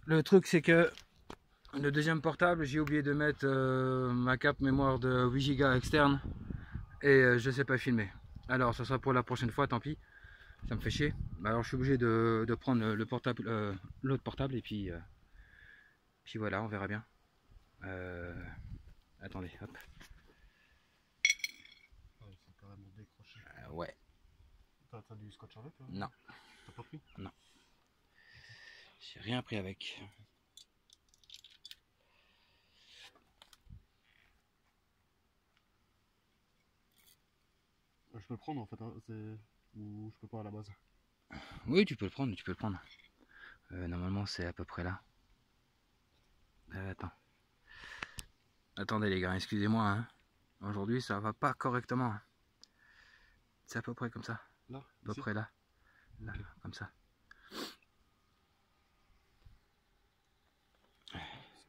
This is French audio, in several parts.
Le truc c'est que le deuxième portable, j'ai oublié de mettre ma carte mémoire de 8 Go externe et je sais pas filmer. Alors ça sera pour la prochaine fois, tant pis. Ça me fait chier. Alors je suis obligé de prendre le portable, l'autre portable et puis voilà, on verra bien. Attendez, hop. C'est carrément décroché. Ouais. T'as du scotch avec? Non. T'as pas pris? Non. J'ai rien pris avec. Je peux le prendre en fait, hein, ou je peux pas à la base. Oui, tu peux le prendre, tu peux le prendre. Normalement, c'est à peu près là. Attends. Attendez les gars, excusez-moi. Hein. Aujourd'hui, ça va pas correctement. C'est à peu près comme ça. Là, à peu près là. Là, okay. Comme ça.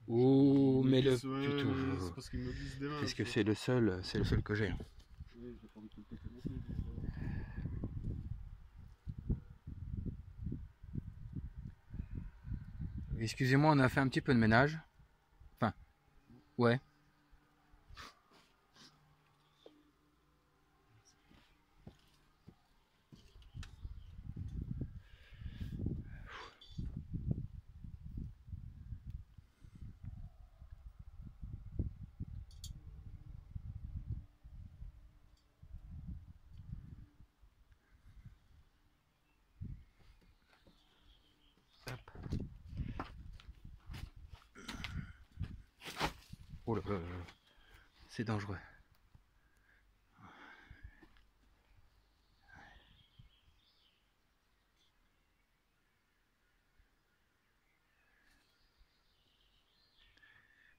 Oh, mais le putain. C'est parce qu'il me glisse des mains. Parce que c'est le seul que j'ai. Oui, j'ai pas envie de le péter non plus. Excusez-moi, on a fait un petit peu de ménage. Enfin, ouais. Oh là là, c'est dangereux.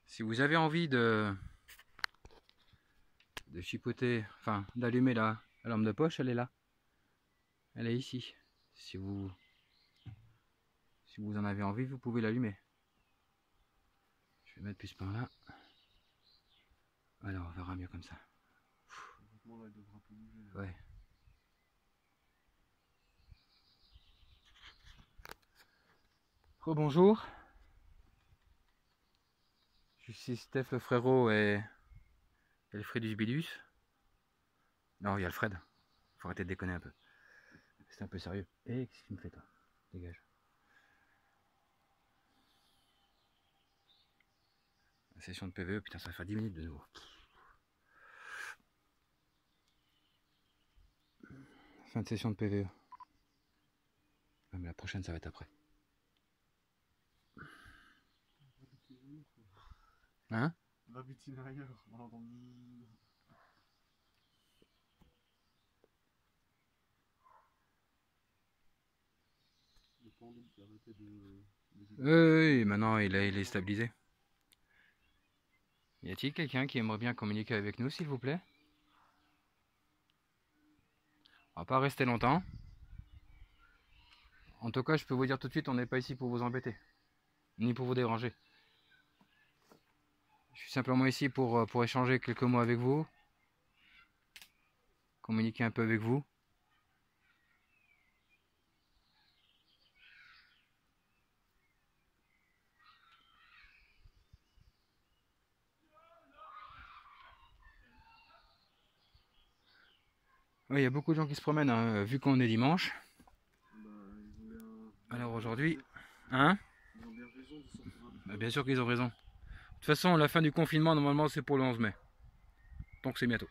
Si vous avez envie de chipoter, enfin d'allumer la lampe de poche, elle est là. Elle est ici. Si vous en avez envie, vous pouvez l'allumer. Je vais mettre plus par là. Alors on verra mieux comme ça. Ouais. Rebonjour. Je suis Steph le frérot et le Fredus Bidus. Non, il y a le Fred. Faut arrêter de déconner un peu. C'est un peu sérieux. Et qu'est-ce que tu me fais toi? Dégage. La session de PVE, putain, ça va faire 10 minutes de nouveau. Fin de session de PVE. Mais la prochaine, ça va être après. Hein? La butine ailleurs. Oui, maintenant il est stabilisé. Y a-t-il quelqu'un qui aimerait bien communiquer avec nous, s'il vous plaît? On va pas rester longtemps. En tout cas, je peux vous dire tout de suite, on n'est pas ici pour vous embêter, ni pour vous déranger. Je suis simplement ici pour échanger quelques mots avec vous, communiquer un peu avec vous. Oui, il y a beaucoup de gens qui se promènent, hein, vu qu'on est dimanche. Alors aujourd'hui, hein? Bien sûr qu'ils ont raison. De toute façon, la fin du confinement, normalement, c'est pour le 11 mai. Donc c'est bientôt.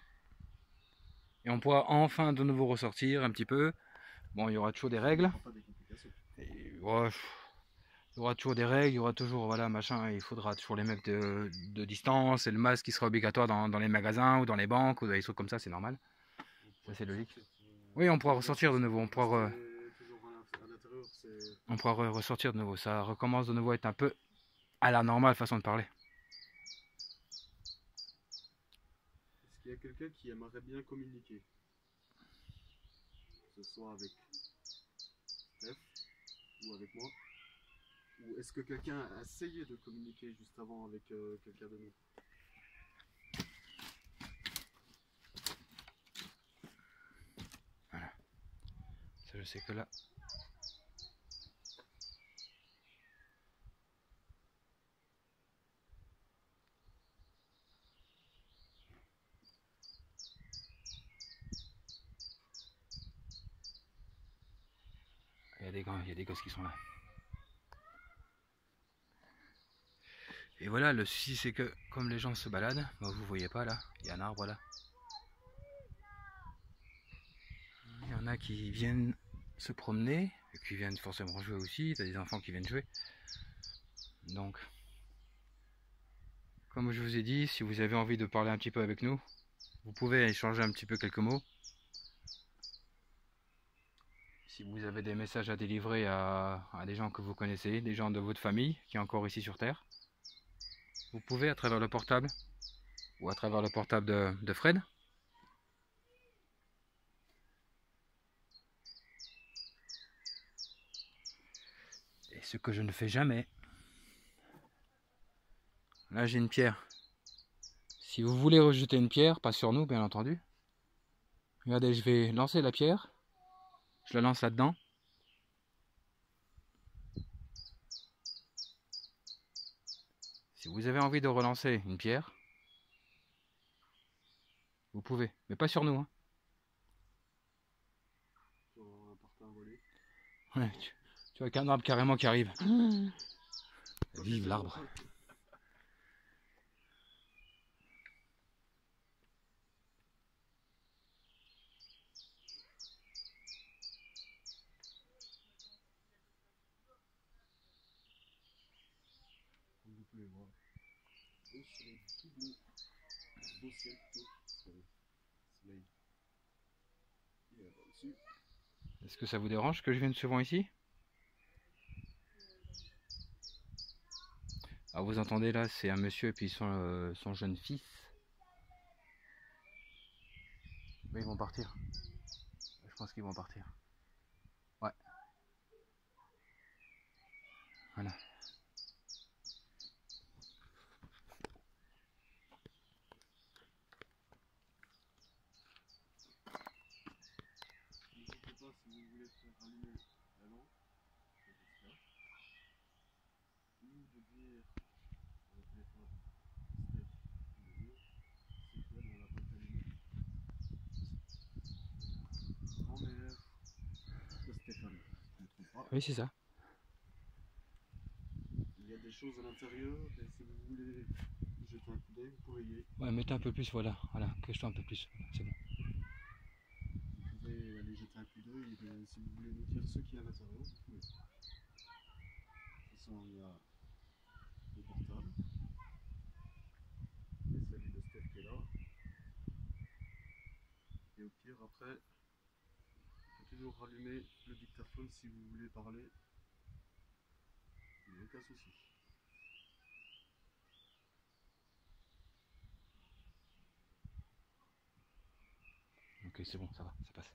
Et on pourra enfin de nouveau ressortir un petit peu. Bon, il y aura toujours des règles. Et, ouais, il y aura toujours des règles, il y aura toujours, voilà, machin, il faudra toujours les mettre de distance, et le masque qui sera obligatoire dans les magasins ou dans les banques ou dans les trucs comme ça, c'est normal. Ça, c'est logique. Oui, on pourra ressortir de nouveau, on pourra ressortir de nouveau. Ça recommence de nouveau à être un peu à la normale façon de parler. Est-ce qu'il y a quelqu'un qui aimerait bien communiquer? Que ce soit avec Steph ou avec moi? Ou est-ce que quelqu'un a essayé de communiquer juste avant avec quelqu'un de nous? Voilà. Ça, je sais que là, il y a des gosses qui sont là. Et voilà, le souci c'est que comme les gens se baladent, bah, vous voyez pas là, il y a un arbre là. Il y en a qui viennent se promener, et qui viennent forcément jouer aussi, t'as des enfants qui viennent jouer. Donc, comme je vous ai dit, si vous avez envie de parler un petit peu avec nous, vous pouvez échanger un petit peu quelques mots. Si vous avez des messages à délivrer à des gens que vous connaissez, des gens de votre famille qui est encore ici sur Terre, vous pouvez à travers le portable ou à travers le portable de Fred. Et ce que je ne fais jamais. Là j'ai une pierre. Si vous voulez rejeter une pierre, pas sur nous bien entendu. Regardez, je vais lancer la pierre. Je la lance là-dedans. Si vous avez envie de relancer une pierre, vous pouvez, mais pas sur nous. Hein. Ouais, tu vois qu'un arbre carrément qui arrive. Vive l'arbre. Comme vous pouvez voir, au soleil tout bleu, beau ciel, soleil. Et là-dessus. Est-ce que ça vous dérange que je vienne souvent ici? Alors vous entendez là, c'est un monsieur et puis son jeune fils. Mais ils vont partir. Je pense qu'ils vont partir. Ouais. Voilà. N'hésitez pas si vous voulez faire allumer la lampe, ou de dire au téléphone Steph c'est Fred, on l'a pas fait allumer. Grand-mère de Stéphane, je ne me trompe pas. Oui, c'est ça. Il y a des choses à l'intérieur et si vous voulez jeter un coup d'œil, vous pouvez y aller. Ouais, mettez un peu plus, voilà, cache-toi un peu plus, voilà, c'est bon. Vous pouvez aller jeter un coup d'œil et si vous voulez nous dire ce qu'il y a à l'intérieur, vous pouvez. De toute façon, il y a le portable, et celui de Steph qui est là. Et au pire, après, on peut toujours rallumer le dictaphone si vous voulez parler. Il n'y a aucun souci. Ok, c'est bon, ça va, ça passe.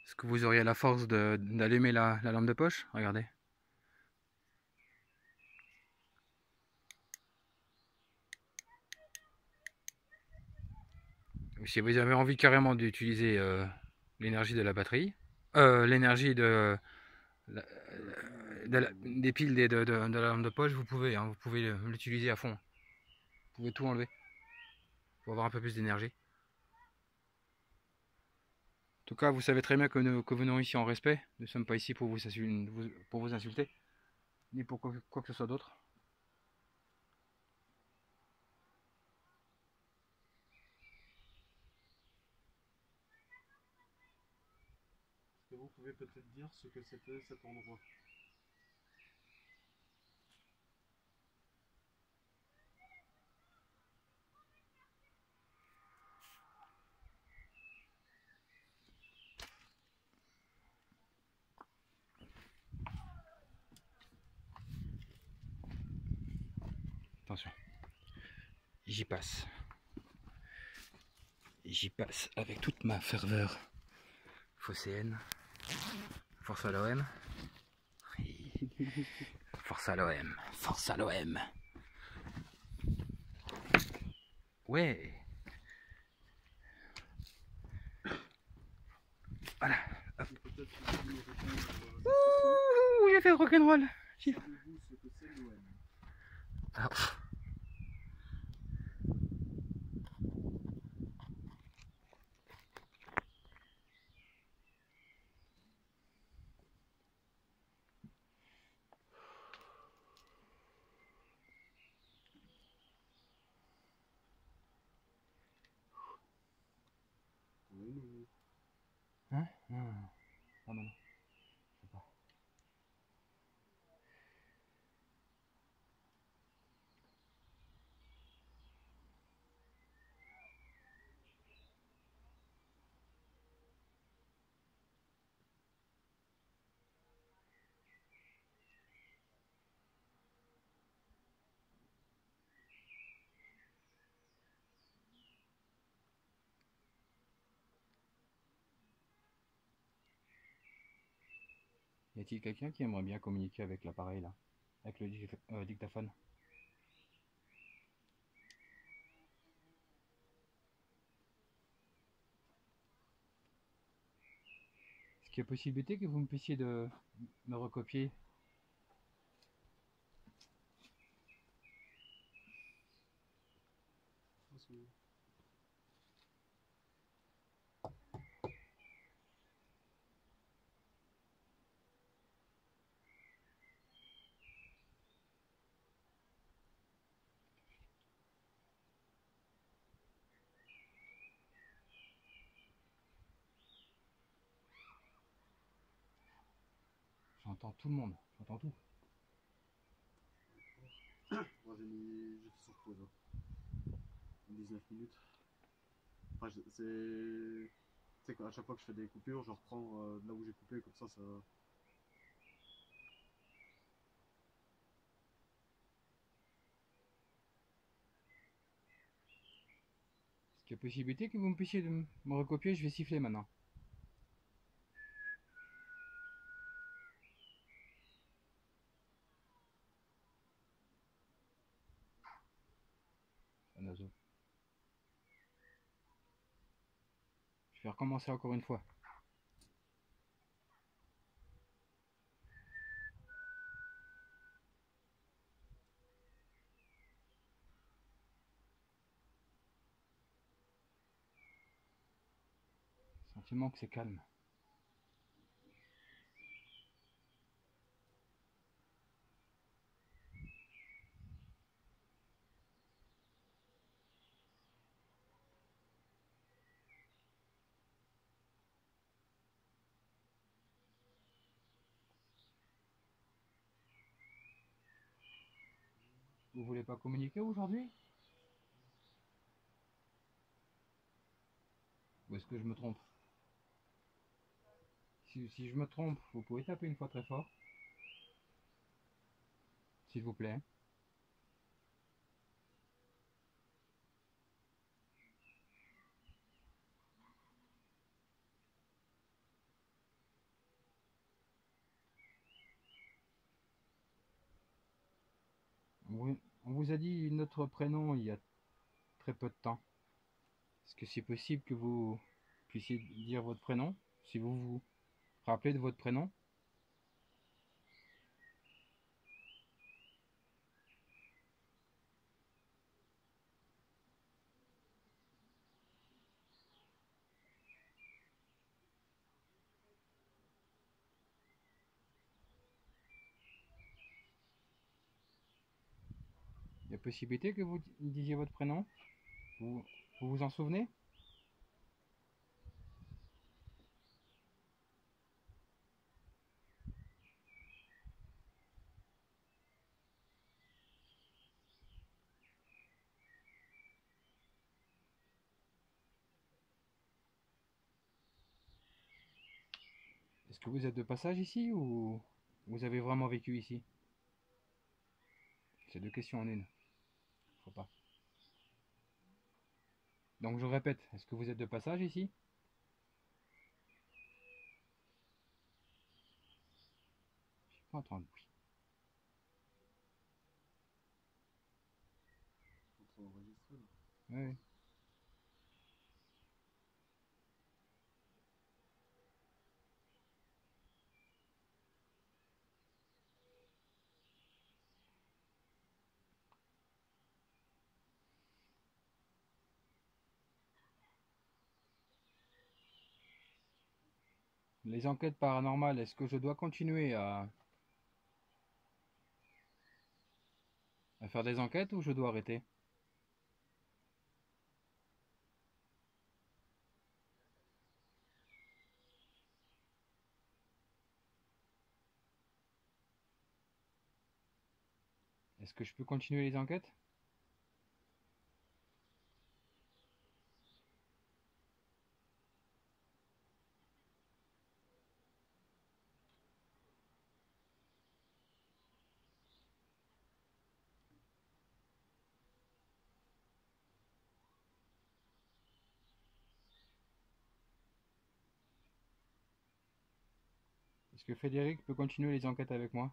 Est-ce que vous auriez la force d'allumer la lampe de poche? Regardez. Si vous avez envie carrément d'utiliser l'énergie de la batterie, l'énergie des piles de la lampe de poche, vous pouvez l'utiliser à fond. Vous pouvez tout enlever pour avoir un peu plus d'énergie. En tout cas, vous savez très bien que nous venons ici en respect. Nous ne sommes pas ici pour vous insulter, ni pour quoi que ce soit d'autre. Est-ce que vous pouvez peut-être dire ce que c'était cet endroit? Attention, j'y passe. J'y passe avec toute ma ferveur phocéenne. Force à l'OM. Force à l'OM. Force à l'OM. Ouais. Voilà. Hop. Ouh, j'ai fait le rock'n'roll. Savez-vous ce que c'est l'OM? Ah, Pas mal. Je sais pas. Y a-t-il quelqu'un qui aimerait bien communiquer avec l'appareil là? Avec le dictaphone? Est-ce qu'il y a possibilité que vous me puissiez de me recopier? J'entends tout le monde, j'entends tout. Moi j'ai fait sur pause. 19 minutes. Enfin, c'est qu'à chaque fois que je fais des coupures, je reprends de là où j'ai coupé, comme ça. Est-ce qu'il y a possibilité que vous me puissiez de me recopier? Je vais siffler maintenant. Un oiseau. Je vais recommencer encore une fois. Sentiment que c'est calme. Vous voulez pas communiquer aujourd'hui? Ou est-ce que je me trompe? Si je me trompe, vous pouvez taper une fois très fort. S'il vous plaît. On vous a dit notre prénom il y a très peu de temps. Est-ce que c'est possible que vous puissiez dire votre prénom? Si vous vous rappelez de votre prénom? Il y a possibilité que vous disiez votre prénom? Vous vous en souvenez? Est-ce que vous êtes de passage ici ou vous avez vraiment vécu ici? C'est deux questions en une. Faut pas. Donc je répète, est-ce que vous êtes de passage ici? Je suis pas entendu. Faut enregistrer là. Oui, oui. Les enquêtes paranormales, est-ce que je dois continuer à faire des enquêtes ou je dois arrêter? Est-ce que je peux continuer les enquêtes? Est-ce que Frédéric peut continuer les enquêtes avec moi?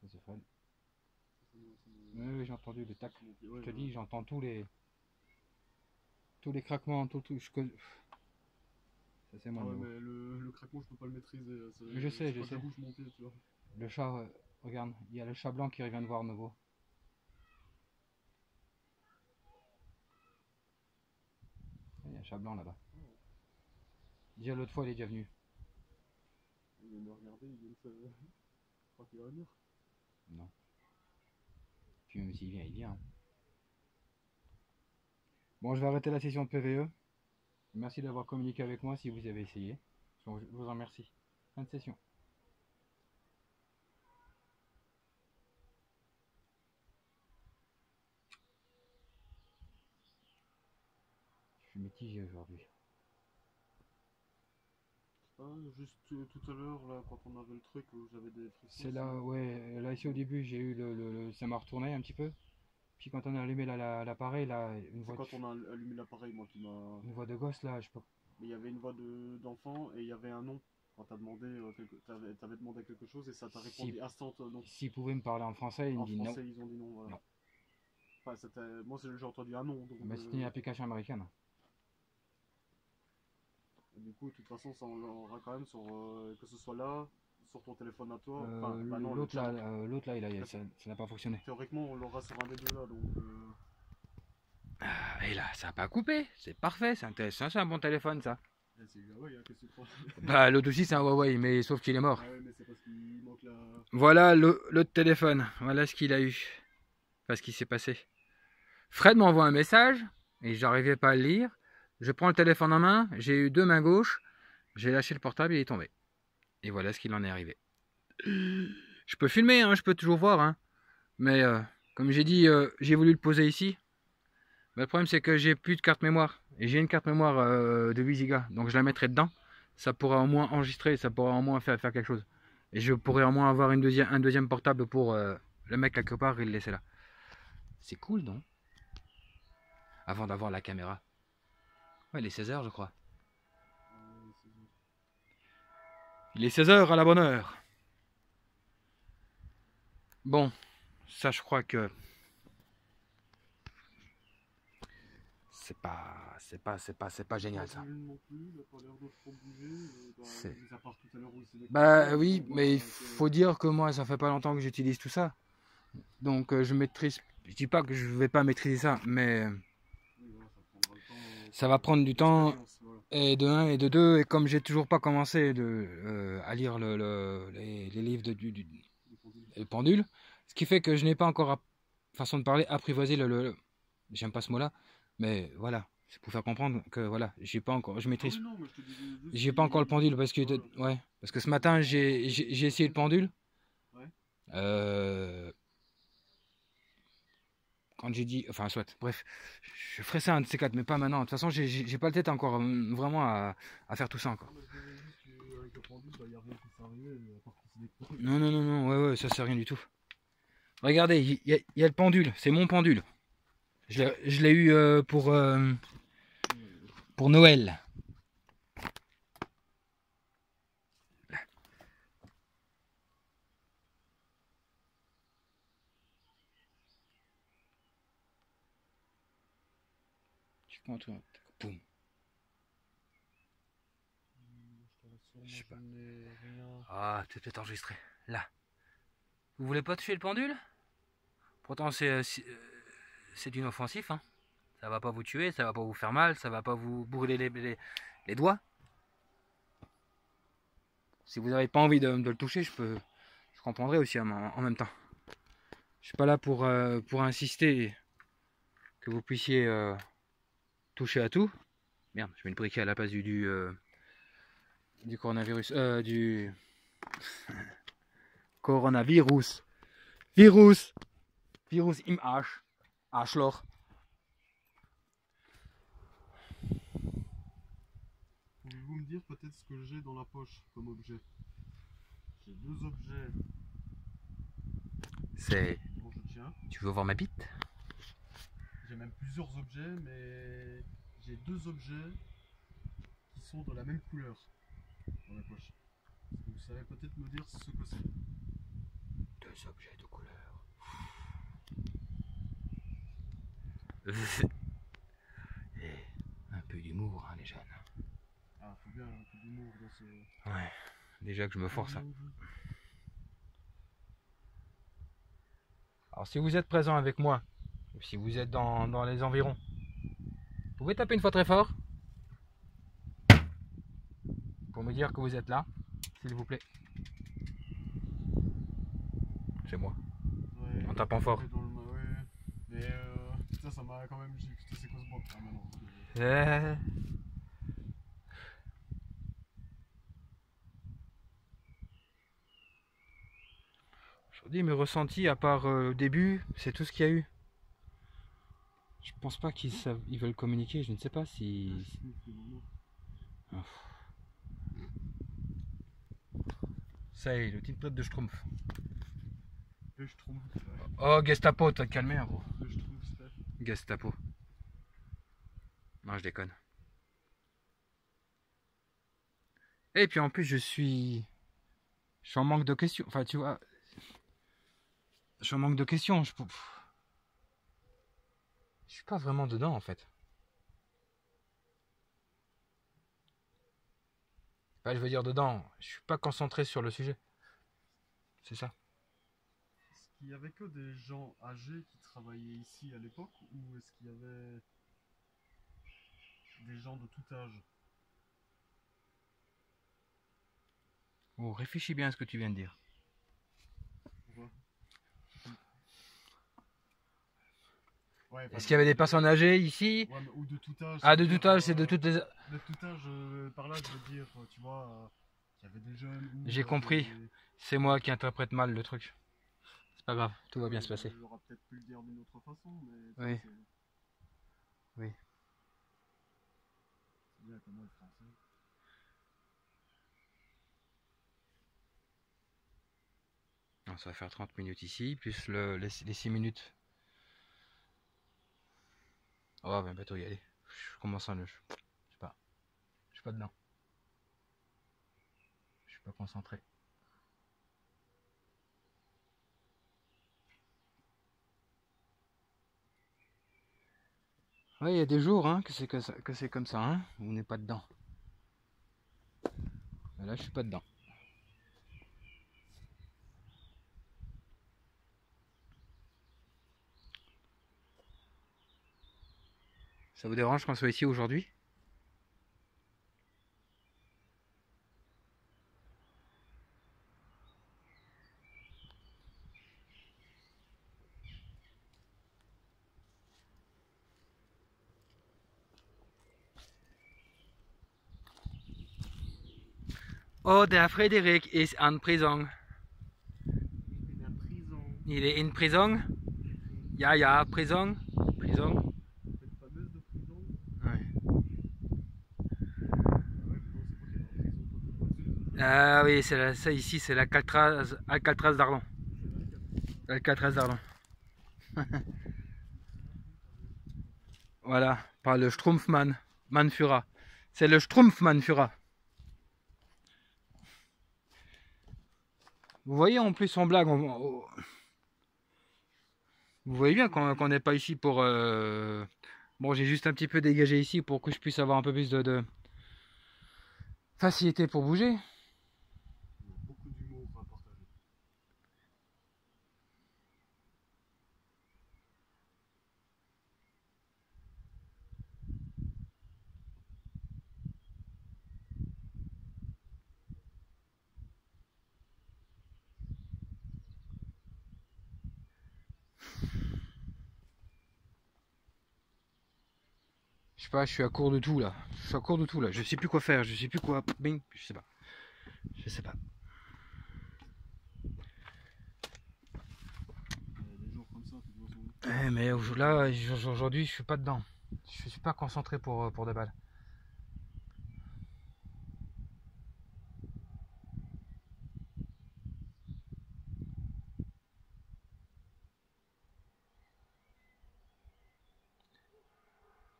Ça, c'est Fred. Oui, j'ai entendu le tac. Je te dis, j'entends tous les craquements, tout. Ça c'est moi. Ah ouais, mais le craquement, je peux pas le maîtriser. Je sais. Je bouge mon pied, tu vois. Le chat, regarde, il y a le chat blanc qui revient de voir de nouveau. Il y a un chat blanc là-bas. Déjà l'autre fois, il est déjà venu. Il vient me regarder, il vient de faire. Je crois qu'il va venir. Non. Puis même s'il vient, il vient. Bon, je vais arrêter la session de PVE. Merci d'avoir communiqué avec moi si vous avez essayé. Je vous en remercie. Fin de session. Je suis mitigé aujourd'hui. Ah, juste tout à l'heure, là, quand on avait le truc où j'avais des frissons. C'est là, ouais, là ici au début, j'ai eu ça m'a retourné un petit peu. Puis quand on a allumé l'appareil, là, une voix quand on a allumé l'appareil, moi qui m'a. Une voix de gosse, là, je sais pas. Mais il y avait une voix d'enfant et il y avait un nom. Quand t'as demandé, t'avais demandé quelque chose et ça t'a répondu instant non. S'ils pouvaient me parler en français, ils me disent non. En français, ils ont dit non, voilà. Non. Enfin, moi, j'ai entendu un non. Donc, mais c'était une application américaine. Et du coup, de toute façon, ça on l'aura quand même sur que ce soit là, sur ton téléphone à toi. L'autre là, ça n'a pas fonctionné. Théoriquement, on l'aura sur un des deux là, donc. Et là, ça n'a pas coupé, c'est parfait, c'est intéressant, c'est un bon téléphone ça. C'est Huawei, hein, qu'est-ce que tu crois? Bah, l'autre aussi c'est un Huawei, mais sauf qu'il est mort. Ah ouais, mais c'est parce qu'il manque la. Voilà l'autre téléphone, voilà ce qu'il a eu. Enfin, ce qui s'est passé. Fred m'envoie un message, et j'arrivais pas à le lire. Je prends le téléphone en main, j'ai eu deux mains gauches, j'ai lâché le portable et il est tombé. Et voilà ce qu'il en est arrivé. Je peux filmer, hein, je peux toujours voir, hein. Mais comme j'ai dit, j'ai voulu le poser ici. Mais le problème c'est que j'ai plus de carte mémoire. Et j'ai une carte mémoire de 8 Go. Donc je la mettrai dedans. Ça pourra au moins enregistrer, ça pourra au moins faire quelque chose. Et je pourrais au moins avoir un deuxième portable pour le mettre quelque part et le laisser là. C'est cool, non? Avant d'avoir la caméra. Ouais, il est 16 h je crois. Il est 16 h à la bonne heure. Bon, ça je crois que c'est pas génial ça. Bah oui, mais il faut dire que moi ça fait pas longtemps que j'utilise tout ça. Donc je maîtrise, je dis pas que je vais pas maîtriser ça, mais ça va prendre du temps, et de 1 et de 2, et comme j'ai toujours pas commencé à lire les livres le pendule, ce qui fait que je n'ai pas encore, façon de parler, apprivoisé j'aime pas ce mot là, mais voilà, c'est pour faire comprendre que voilà, j'ai pas encore, je maîtrise, j'ai pas encore le pendule, parce que ouais, parce que ce matin j'ai essayé le pendule, quand j'ai dit, enfin soit, bref, je ferai ça un de ces quatre, mais pas maintenant. De toute façon, j'ai pas le tête encore vraiment à faire tout ça encore. Non, ouais, ça c'est rien du tout. Regardez, il y a le pendule, c'est mon pendule. Je l'ai eu pour Noël. Boum. Je sais pas. Ah, c'est peut-être enregistré. Là. Vous voulez pas toucher le pendule? Pourtant c'est inoffensif, hein. Ça va pas vous tuer, ça va pas vous faire mal, ça va pas vous brûler les doigts. Si vous n'avez pas envie de le toucher, je comprendrai aussi en même temps. Je suis pas là pour insister que vous puissiez toucher à tout. Merde, je mets une briquet à la place du coronavirus. Du coronavirus. Virus im Arsch. Arschloch. Pouvez-vous me dire peut-être ce que j'ai dans la poche comme objet? J'ai deux objets C'est... dont je tiens. Tu veux voir ma bite? J'ai même plusieurs objets, mais j'ai deux objets qui sont de la même couleur dans la poche. Est-ce que vous savez peut-être me dire ce que c'est? Deux objets de couleur. Un peu d'humour, hein, les jeunes. Ah, faut bien un peu d'humour dans ce... Ouais, déjà que je me force. Alors si vous êtes présent avec moi, ou si vous êtes dans les environs, vous pouvez taper une fois très fort pour me dire que vous êtes là, s'il vous plaît. C'est moi. Ouais, En tapant fort. ouais. Mais putain, ça m'a quand même... Putain, c'est quoi ce bon? Ah, maintenant. Aujourd'hui, mes ressentis, à part au début, c'est tout ce qu'il y a eu. Je pense pas qu'ils veulent communiquer, je ne sais pas si... Oh. Ça y est, le petit plot de Schtroumpf. Le Schtroumpf. Oh, Gestapo, t'as te calmer, gros. Le Schtroumpf, Steph. Gestapo. Non, je déconne. Et puis en plus, je suis en manque de questions. Enfin, tu vois, je suis en manque de questions. Je suis pas vraiment dedans, en fait. Enfin, je veux dire dedans. Je suis pas concentré sur le sujet. C'est ça. Est-ce qu'il y avait que des gens âgés qui travaillaient ici à l'époque, ou est-ce qu'il y avait des gens de tout âge? Oh, réfléchis bien à ce que tu viens de dire. Pourquoi? Ouais, Est-ce qu'il y avait des personnes âgées ici? Ouais, ou de tout âge. Ah, de tout âge, c'est de toutes les... De tout âge, par là, je veux dire, tu vois, qu'il y avait des jeunes. J'ai compris. C'est moi qui interprète mal le truc. C'est pas grave, tout va bien se passer. J'aurais peut-être pu le dire d'une autre façon, mais... Oui. Oui. C'est bien comme le français. Non, ça va faire 30 minutes ici, plus les 6 minutes. Oh, ben bientôt y aller. Je commence à... Je sais pas. Je suis pas dedans. Je suis pas concentré. Ouais, il y a des jours hein, que c'est comme ça, hein, où on n'est pas dedans. Mais là, je suis pas dedans. Ça vous dérange qu'on soit ici aujourd'hui? Oh, der Frederik ist an Prison. Il est in prison? Ja, ja, prison. Prison. Cette fameuse de prison. Ouais. Ouais, mais non, c'est pas qu'il y a en prison. Ah oui, ça ici, c'est Alcatraz d'Arlon. Alcatraz d'Arlon. Voilà, par le Schtroumpfmann Manfura. C'est le Schtroumpfmann Fura. Vous voyez en plus en blague, vous voyez bien qu'on n'est pas ici pour... Bon, j'ai juste un petit peu dégagé ici pour que je puisse avoir un peu plus de facilité pour bouger. Il y a beaucoup d'humour à partager. Je sais pas, je suis à court de tout là. Je suis à court de tout là. Je sais plus quoi faire, je sais plus quoi. Bing, je sais pas. Je sais pas. Des jours comme ça, de toute façon. Mais là, aujourd'hui, je suis pas dedans. Je suis pas concentré pour des balles.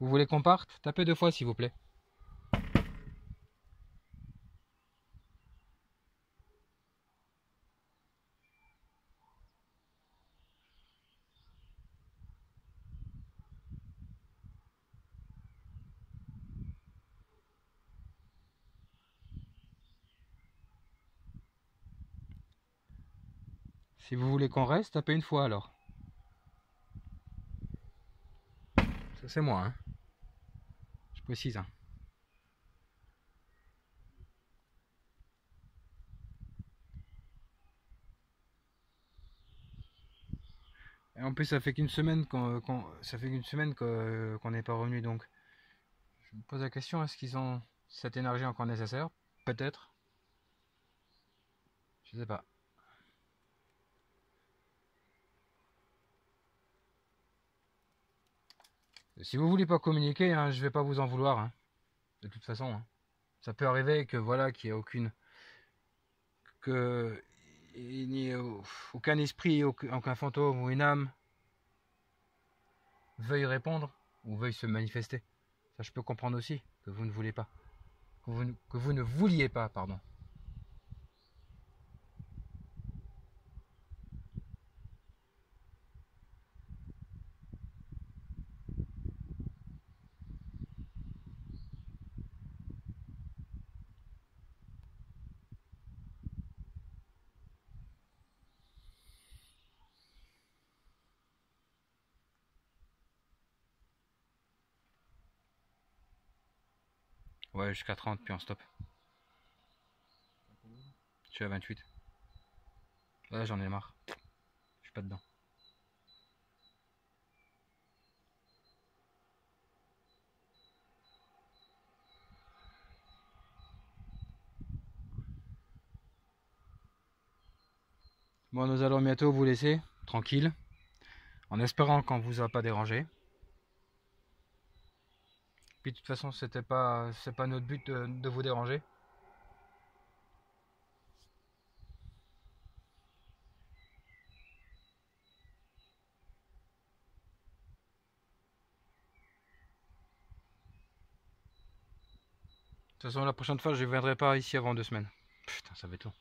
Vous voulez qu'on parte? Tapez 2 fois s'il vous plaît. Si vous voulez qu'on reste, tapez une fois alors. Ça c'est moi, hein. Je précise, hein. Et en plus, ça fait qu'une semaine qu'on n'est pas revenu, donc je me pose la question, est-ce qu'ils ont cette énergie encore nécessaire? Peut-être. Je sais pas. Si vous voulez pas communiquer, hein, je vais pas vous en vouloir, hein, de toute façon. Hein. Ça peut arriver que voilà, qu'il n'y ait il n'y ait aucun esprit, aucun fantôme ou une âme veuille répondre ou veuille se manifester. Ça, je peux comprendre aussi que vous ne voulez pas, que vous ne vouliez pas, pardon. Ouais, jusqu'à 30, puis on stop. Je suis à 28. Là, j'en ai marre. Je suis pas dedans. Bon, nous allons bientôt vous laisser tranquille, en espérant qu'on vous a pas dérangé. Puis de toute façon, c'est pas notre but de vous déranger. De toute façon, la prochaine fois, je ne viendrai pas ici avant 2 semaines. Putain, ça va être long.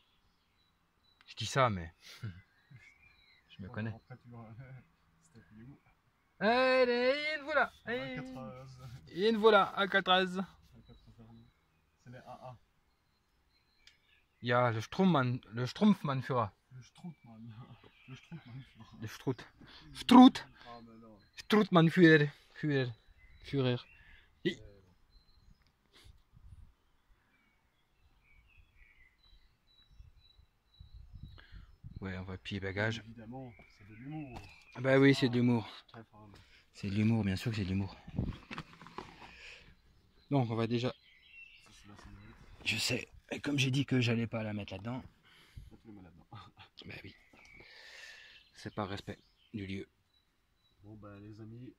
Je dis ça, mais je me connais. Allez, une voilà. Une voilà, à 4. C'est les AA. Il y a le Strumpfmann Führer. Le Stroutmann. Le Stroutmann. Le Stroutmann Führer. Ouais, on va piller bagage. Évidemment, c'est de l'humour. Bah oui, c'est de l'humour. Très fort. C'est de l'humour, bien sûr que c'est de l'humour. Donc on va déjà... Je sais, et comme j'ai dit que j'allais pas la mettre là-dedans. Bah oui. C'est par respect du lieu. Bon bah les amis,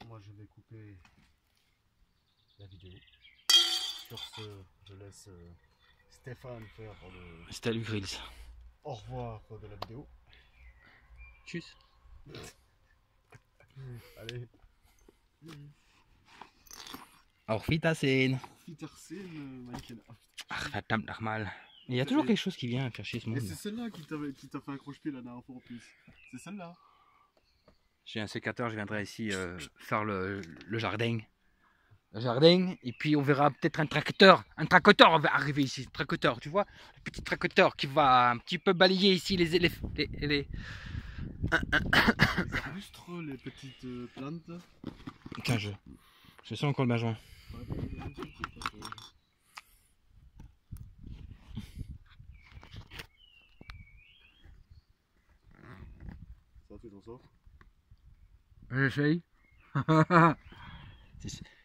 moi je vais couper la vidéo. Sur ce, je laisse Stéphane faire le... Salut Grills. Au revoir de la vidéo. Tchuss. Allez. Auf Wiedersehen. Wiedersehen, Michael. Ach, verdammt nochmal. Il y a toujours quelque chose qui vient faire chier ce monde. Et c'est celle-là qui t'a fait un croche-pied la dernière fois en plus. C'est celle-là. J'ai un sécateur, je viendrai ici faire le jardin. Le jardin, et puis on verra peut-être un tracteur. Un tracteur va arriver ici. Tracteur, tu vois, le petit tracteur qui va un petit peu balayer ici les Illustre les petites plantes. Tiens, je sens encore le bajon. Ça, tu t'en sors? J'essaye.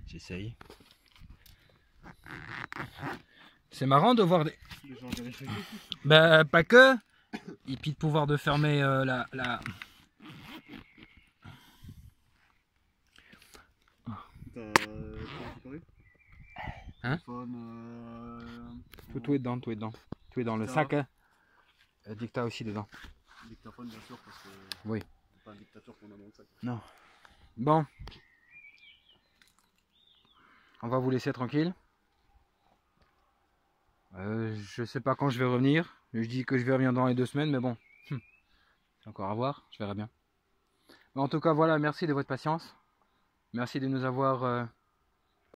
J'essaye. C'est marrant de voir des... gens de l'échec. Bah, pas que. Et puis de pouvoir de fermer la... T'as récupéré Hein? Tout est dedans, tout est dedans. Tout est dans le sac. Hein. Dicta aussi dedans. Dictaphone, bien sûr, parce que oui. c'est pas un dictateur qu'on a dans le sac. Non. Bon. On va vous laisser tranquille. Je sais pas quand je vais revenir. Je dis que je vais revenir dans les 2 semaines, mais bon. C'est encore à voir, je verrai bien. Mais en tout cas, voilà, merci de votre patience. Merci de nous avoir